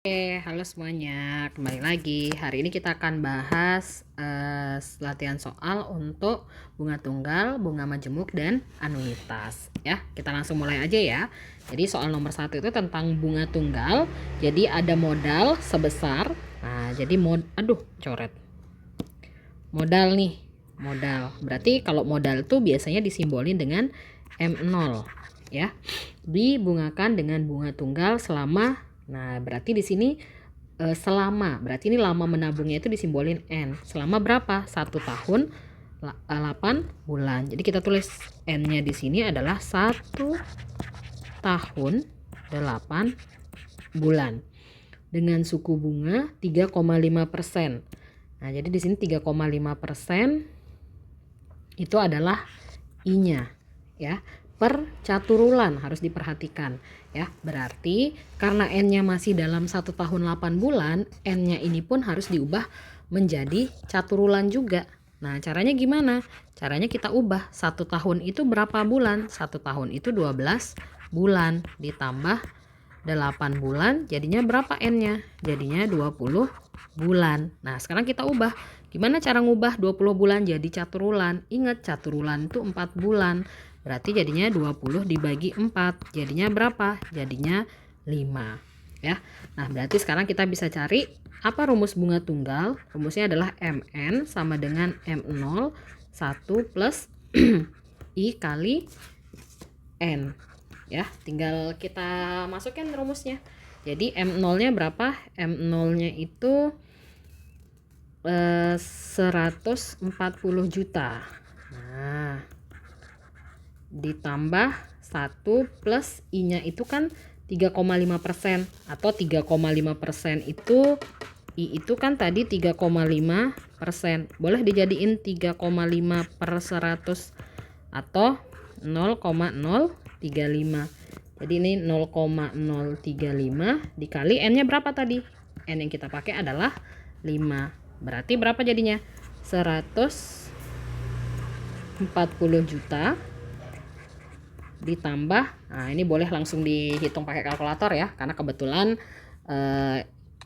Halo semuanya, kembali lagi. Hari ini kita akan bahas latihan soal untuk bunga tunggal, bunga majemuk, dan anuitas. Ya, kita langsung mulai aja ya. Jadi soal nomor 1 itu tentang bunga tunggal. Jadi ada modal sebesar. Nah, jadi coret. Modal nih, modal. Berarti kalau modal itu biasanya disimbolin dengan M0 ya. Dibungakan dengan bunga tunggal selama. Nah, berarti di sini selama, berarti ini lama menabungnya itu disimbolin N. Selama berapa? 1 tahun 8 bulan. Jadi kita tulis N-nya di sini adalah 1 tahun 8 bulan. Dengan suku bunga 3,5%. Nah, jadi di sini 3,5% itu adalah I-nya ya. Per caturulan harus diperhatikan ya. Berarti karena N-nya masih dalam 1 tahun 8 bulan, N-nya ini pun harus diubah menjadi caturulan juga. Nah, caranya gimana? Caranya kita ubah 1 tahun itu berapa bulan? 1 tahun itu 12 bulan ditambah 8 bulan, jadinya berapa N-nya? Jadinya 20 bulan. Nah, sekarang kita ubah. Gimana cara ngubah 20 bulan jadi caturulan? Ingat, caturulan itu 4 bulan. Berarti jadinya 20 dibagi 4. Jadinya berapa? Jadinya 5. Ya. Nah, berarti sekarang kita bisa cari apa rumus bunga tunggal? Rumusnya adalah Mn sama dengan M0 1 plus I kali N. Ya, tinggal kita masukin rumusnya. Jadi M0-nya berapa? M0-nya itu 140 juta. Nah, ditambah 1 plus I-nya itu kan 3,5%, atau 3,5% itu I itu kan tadi 3,5%. Boleh dijadiin 3,5 per 100 atau 0,035. Jadi ini 0,035 dikali N-nya berapa tadi? N yang kita pakai adalah 5. Berarti berapa jadinya? 140 juta ditambah, nah ini boleh langsung dihitung pakai kalkulator ya, karena kebetulan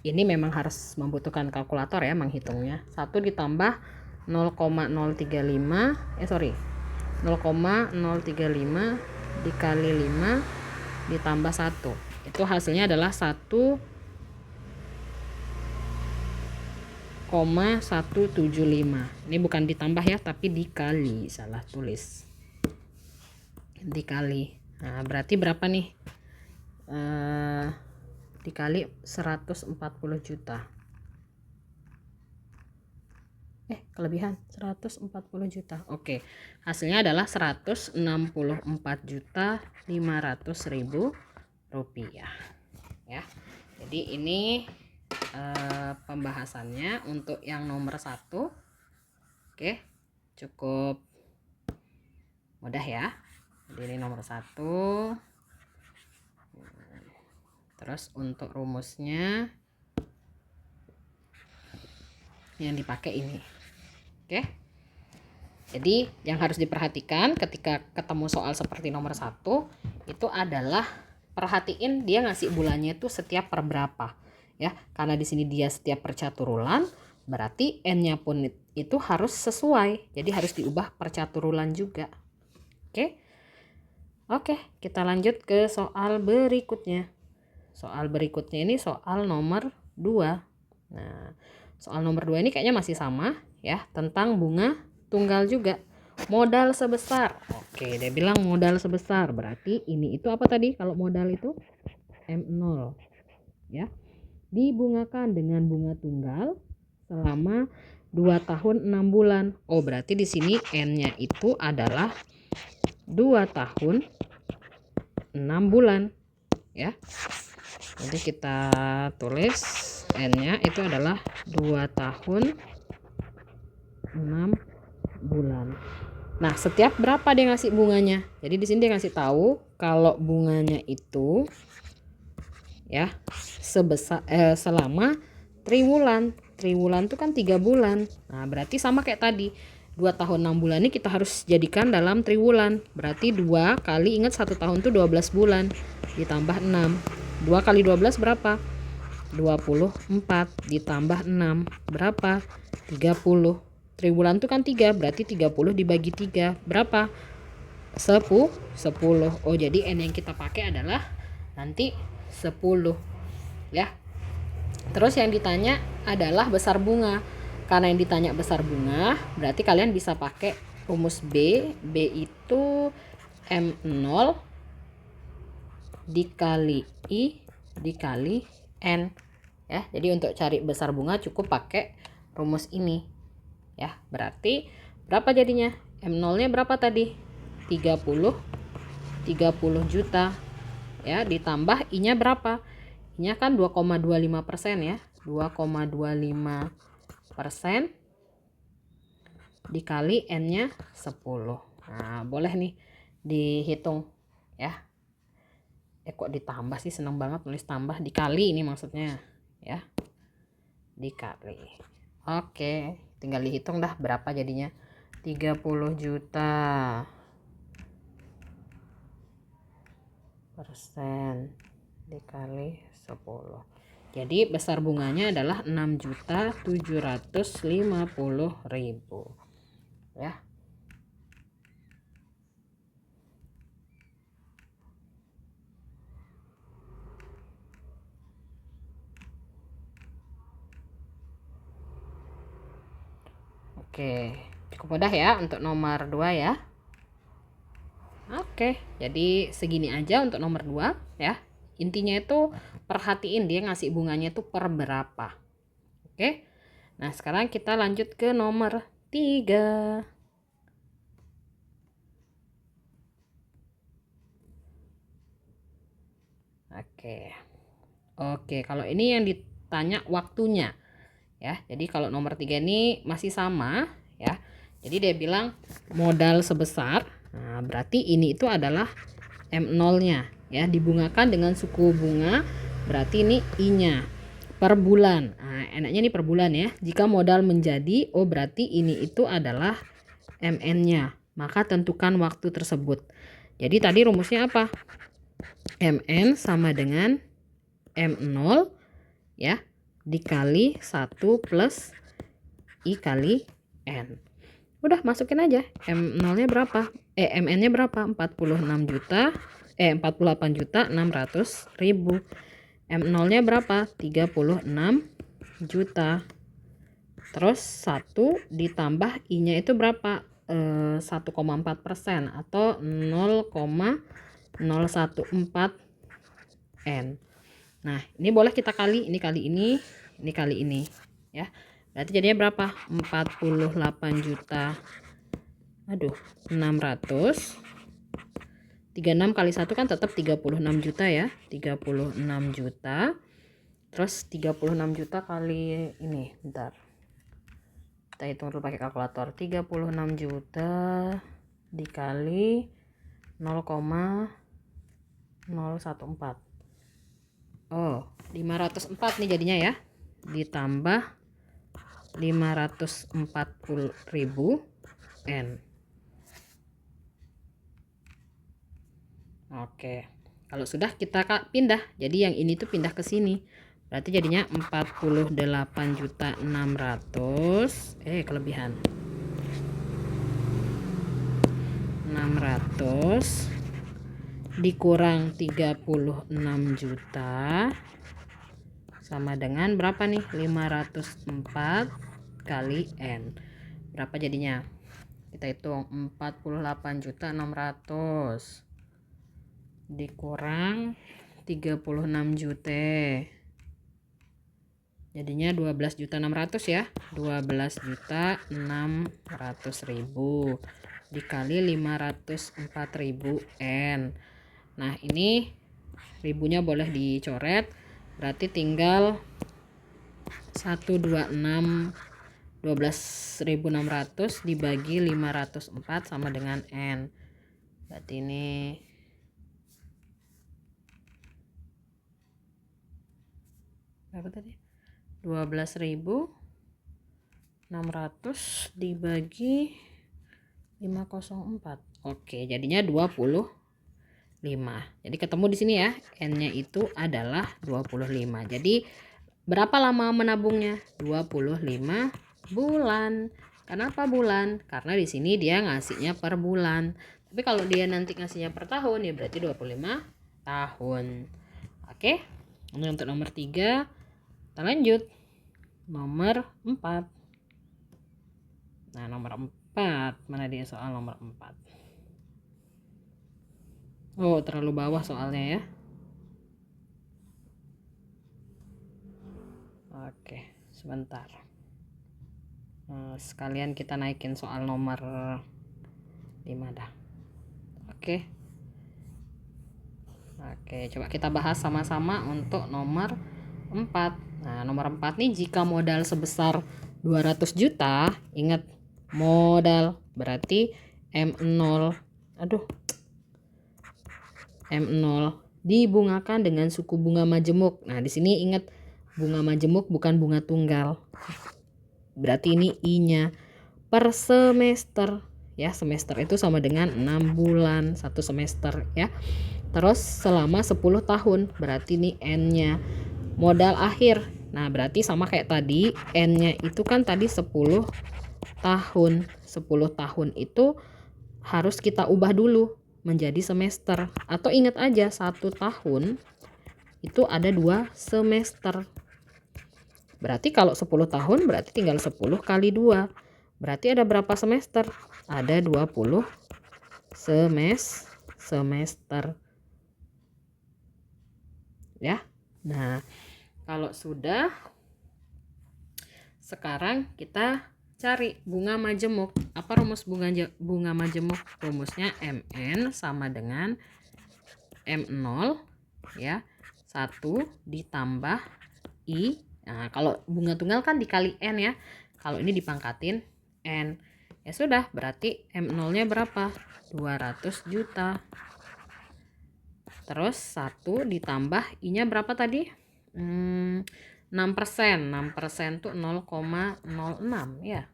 ini memang harus membutuhkan kalkulator ya menghitungnya. 1 ditambah 0,035 0,035 dikali 5 ditambah 1, itu hasilnya adalah 1,175. Ini bukan ditambah ya, tapi dikali, salah tulis, dikali. Nah, berarti berapa nih? Dikali 140 juta. Kelebihan 140 juta. Oke. Hasilnya adalah 164.500.000 rupiah. Ya. Jadi ini pembahasannya untuk yang nomor 1. Oke. Cukup mudah ya. Jadi ini nomor 1. Terus untuk rumusnya yang dipakai ini. Oke. Jadi yang harus diperhatikan ketika ketemu soal seperti nomor 1 itu adalah perhatiin dia ngasih bulannya itu setiap per berapa ya. Karena di sini dia setiap per caturulan, berarti N-nya pun itu harus sesuai. Jadi harus diubah per caturulan juga. Oke. Oke, kita lanjut ke soal berikutnya. Soal berikutnya ini soal nomor 2. Nah, soal nomor 2 ini kayaknya masih sama ya, tentang bunga tunggal juga. Modal sebesar. Oke, dia bilang modal sebesar. Berarti ini itu apa tadi? Kalau modal itu M0 ya. Dibungakan dengan bunga tunggal selama 2 tahun 6 bulan. Oh, berarti di sini N-nya itu adalah 2 tahun 6 bulan ya. Jadi kita tulis N-nya itu adalah 2 tahun 6 bulan. Nah, setiap berapa dia ngasih bunganya? Jadi di sini dia ngasih tahu kalau bunganya itu ya sebesar selama triwulan. Triwulan itu kan 3 bulan. Nah, berarti sama kayak tadi. 2 tahun 6 bulan ini kita harus jadikan dalam triwulan. Berarti 2 kali, ingat 1 tahun itu 12 bulan ditambah 6. 2 kali 12 berapa? 24 ditambah 6 berapa? 30. Triwulan itu kan 3, berarti 30 dibagi 3 berapa? 10. Oh, jadi N yang kita pakai adalah nanti 10 ya. Terus yang ditanya adalah besar bunga. Karena yang ditanya besar bunga, berarti kalian bisa pakai rumus B. B itu M0 dikali I dikali N ya. Jadi untuk cari besar bunga cukup pakai rumus ini ya. Berarti berapa jadinya? M0 nya berapa tadi? 30 juta ya, ditambah I nya berapa? I nya kan 2,25% ya. 2,25% dikali N nya 10. Nah, boleh nih dihitung ya. Kok ditambah sih, seneng banget nulis tambah, dikali ini maksudnya ya, dikali. Oke, tinggal dihitung dah berapa jadinya. 30 juta persen dikali 10. Jadi besar bunganya adalah 6.750.000 ya. Oke, cukup mudah ya untuk nomor 2 ya. Oke, jadi segini aja untuk nomor 2 ya. Intinya itu perhatiin dia ngasih bunganya itu per berapa. Oke. Nah, sekarang kita lanjut ke nomor 3. Oke, kalau ini yang ditanya waktunya ya. Jadi kalau nomor 3 ini masih sama ya. Jadi dia bilang modal sebesar. Nah, berarti ini itu adalah M0-nya ya, dibungakan dengan suku bunga, berarti ini I-nya per bulan. Nah, enaknya ini per bulan ya. Jika modal menjadi, oh berarti ini itu adalah MN-nya. Maka tentukan waktu tersebut. Jadi tadi rumusnya apa? MN sama dengan M0 ya, dikali 1 plus I kali N. Udah masukin aja. M0-nya berapa? MN-nya berapa? 48.600.000. M0-nya berapa? 36 juta. Terus 1 ditambah I-nya itu berapa? 1,4% atau 0,014 N. Nah, ini boleh kita kali, ini kali ini kali ini ya. Berarti jadinya berapa? 48 juta. 600. 36 kali 1 kan tetap 36 juta ya. 36 juta. Terus 36 juta kali ini, bentar. Kita hitung dulu pakai kalkulator. 36 juta dikali 0,014. Oh, 504 nih jadinya ya. Ditambah 540.000 N. Oke. Kalau sudah kita pindah. Jadi yang ini tuh pindah ke sini. Berarti jadinya 48.600. Kelebihan. 600 dikurang 36 juta sama dengan berapa nih? 504 kali N. Berapa jadinya? Kita hitung 48.600 dikurang 36 juta. Jadinya 12.600 ya. 12.600.000 dikali 504.000 N. Nah, ini ribunya boleh dicoret. Berarti tinggal 126 12.600 dibagi 504 sama dengan N. Berarti ini berapa tadi? 12.600 dibagi 504. Oke, jadinya 25. Jadi ketemu di sini ya. N-nya itu adalah 25. Jadi Berapa lama menabungnya? 25 bulan. Kenapa bulan? Karena di sini dia ngasihnya per bulan. Tapi kalau dia nanti ngasihnya per tahun ya berarti 25 tahun. Oke. Ini untuk nomor 3. Kita lanjut. Nomor 4. Nah, nomor 4. Mana dia soal nomor 4? Oh, terlalu bawah soalnya ya. Oke, sebentar. Sekalian kita naikin soal nomor 5 dah. Oke. Oke, coba kita bahas sama-sama untuk nomor 4. Nah, nomor 4 nih, jika modal sebesar 200 juta, ingat modal berarti M0. M0 dibungakan dengan suku bunga majemuk. Nah, di sini ingat bunga majemuk bukan bunga tunggal. Berarti ini I-nya per semester ya. Semester itu sama dengan 6 bulan, 1 semester ya. Terus selama 10 tahun, berarti ini N-nya. Modal akhir. Nah, berarti sama kayak tadi, N-nya itu kan tadi 10 tahun. 10 tahun itu harus kita ubah dulu menjadi semester. Atau ingat aja, 1 tahun itu ada 2 semester. Berarti kalau 10 tahun berarti tinggal 10 kali 2. Berarti ada berapa semester? Ada 20 semester. Ya. Nah, kalau sudah, sekarang kita cari bunga majemuk. Apa rumus bunga majemuk? Rumusnya MN sama dengan M0 ya. 1 ditambah I. Nah, kalau bunga tunggal kan dikali N ya. Kalau ini dipangkatin N. Ya sudah, berarti M0-nya berapa? 200 juta. Terus 1 ditambah I-nya berapa tadi? 6%. 6% tuh 0,06 ya.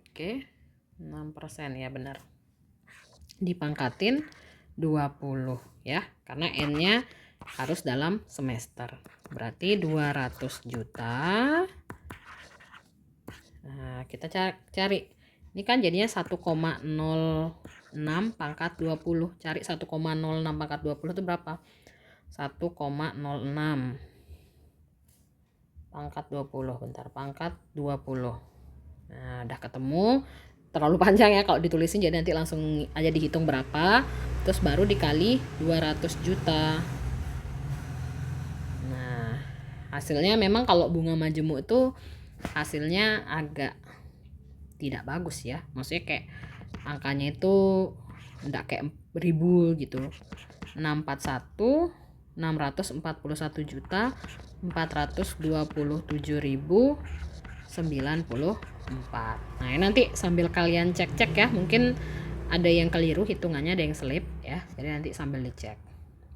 Oke. 6% ya, benar. Dipangkatin 20 ya. Karena N-nya harus dalam semester. Berarti 200 juta. Nah, kita cari. Ini kan jadinya 1,06 pangkat 20. Cari 1,06 pangkat 20 itu berapa? 1,06 pangkat 20. Bentar, pangkat 20. Nah, udah ketemu. Terlalu panjang ya kalau ditulisin, jadi nanti langsung aja dihitung berapa. Terus baru dikali 200 juta. Nah, hasilnya memang kalau bunga majemuk itu hasilnya agak tidak bagus ya. Maksudnya kayak angkanya itu enggak kayak ribu gitu. 641 641 juta 427.094. Nah, ini nanti sambil kalian cek-cek ya. Mungkin ada yang keliru hitungannya, ada yang selip ya. Jadi nanti sambil dicek.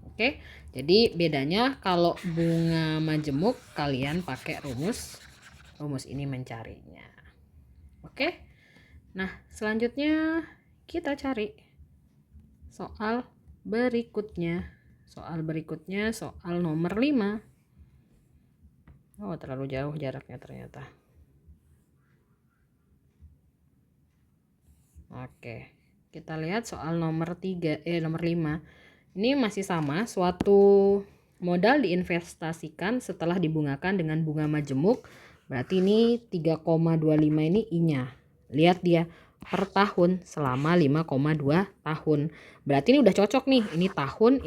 Oke. Jadi bedanya kalau bunga majemuk kalian pakai rumus ini mencarinya. Oke. Nah, selanjutnya kita cari soal berikutnya. Soal nomor 5. Oh, terlalu jauh jaraknya ternyata. Oke. Kita lihat soal nomor 5. Ini masih sama, suatu modal diinvestasikan setelah dibungakan dengan bunga majemuk. Berarti ini 3,25 ini I-nya. Lihat dia per tahun selama 5,2 tahun. Berarti ini udah cocok nih. Ini tahun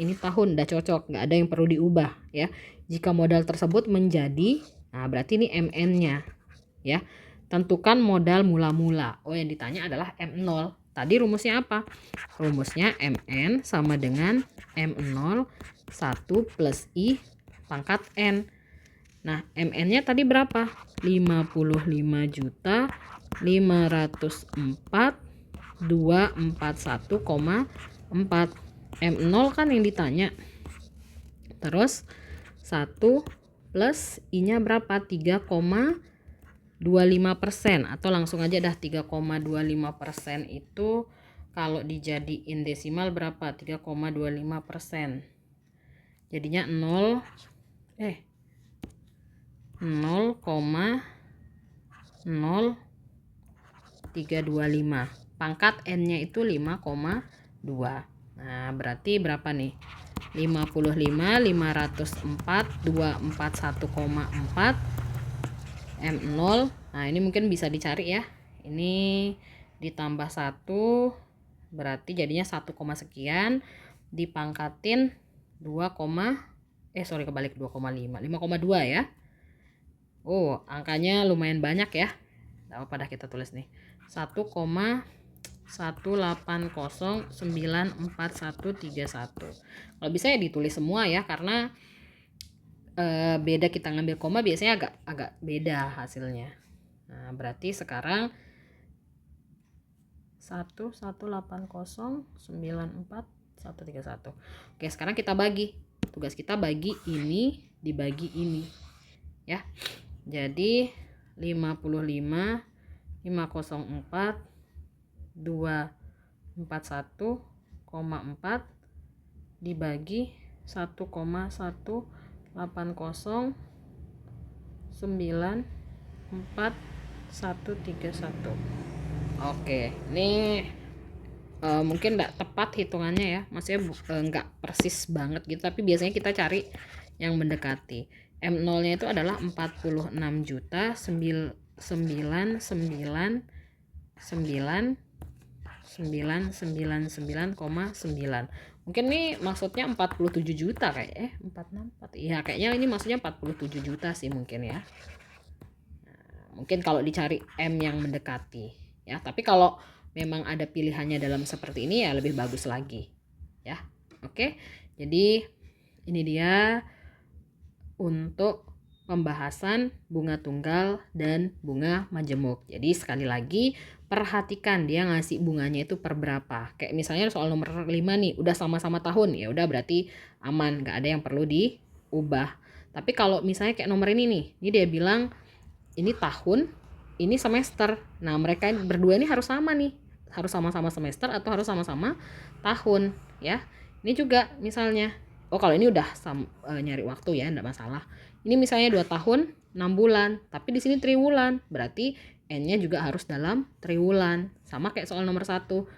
udah cocok, nggak ada yang perlu diubah ya. Jika modal tersebut menjadi, nah berarti ini MN-nya ya. Tentukan modal mula-mula. Oh, yang ditanya adalah M0. Tadi rumusnya apa? Rumusnya MN sama dengan M0 1 plus I pangkat N. Nah, MN-nya tadi berapa? 55.504.241,4. M0 kan yang ditanya. Terus 1 plus I-nya berapa? 3,25%. Atau langsung aja dah, 3,25% itu kalau dijadiin desimal berapa? 3,25%. Jadinya 0,25. 0,0325. Pangkat N-nya itu 5,2. Nah, berarti berapa nih? 55, 504, 241,4 M0. Nah, ini mungkin bisa dicari ya. Ini ditambah 1 berarti jadinya 1, sekian dipangkatin 2, kebalik 2,5. 5,2 ya. Oh, angkanya lumayan banyak ya. Tidak apa-apa dah kita tulis nih. 1,180944131. Kalau bisa ya ditulis semua ya, karena beda kita ngambil koma biasanya agak beda hasilnya. Nah, berarti sekarang 1,180944131. Oke, sekarang kita bagi. Tugas kita bagi ini dibagi ini. Ya. Jadi 55 504 241,4 dibagi 1,180944131. Oke, ini mungkin enggak tepat hitungannya ya, maksudnya enggak persis banget gitu, tapi biasanya kita cari yang mendekati. M0 nya itu adalah 46.999,9. Mungkin nih maksudnya 47 juta kayak 464. Iya, kayaknya ini maksudnya 47 juta sih mungkin ya. Nah, mungkin kalau dicari M yang mendekati ya, tapi kalau memang ada pilihannya dalam seperti ini ya lebih bagus lagi ya. Oke, jadi ini dia untuk pembahasan bunga tunggal dan bunga majemuk. Jadi sekali lagi perhatikan dia ngasih bunganya itu per berapa. Kayak misalnya soal nomor 5 nih, udah sama-sama tahun, ya udah berarti aman, nggak ada yang perlu diubah. Tapi kalau misalnya kayak nomor ini nih, ini dia bilang ini tahun, ini semester. Nah, mereka berdua ini harus sama nih. Harus sama-sama semester atau harus sama-sama tahun ya. Ini juga misalnya, kalau ini udah nyari waktu ya, enggak masalah. Ini misalnya 2 tahun 6 bulan, tapi di sini triwulan, berarti N-nya juga harus dalam triwulan. Sama kayak soal nomor 1. 1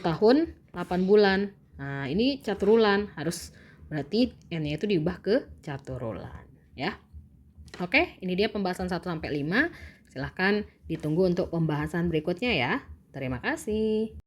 tahun 8 bulan. Nah, ini caturulan, harus berarti N-nya itu diubah ke caturulan ya. Oke, ini dia pembahasan 1 sampai 5. Silahkan ditunggu untuk pembahasan berikutnya ya. Terima kasih.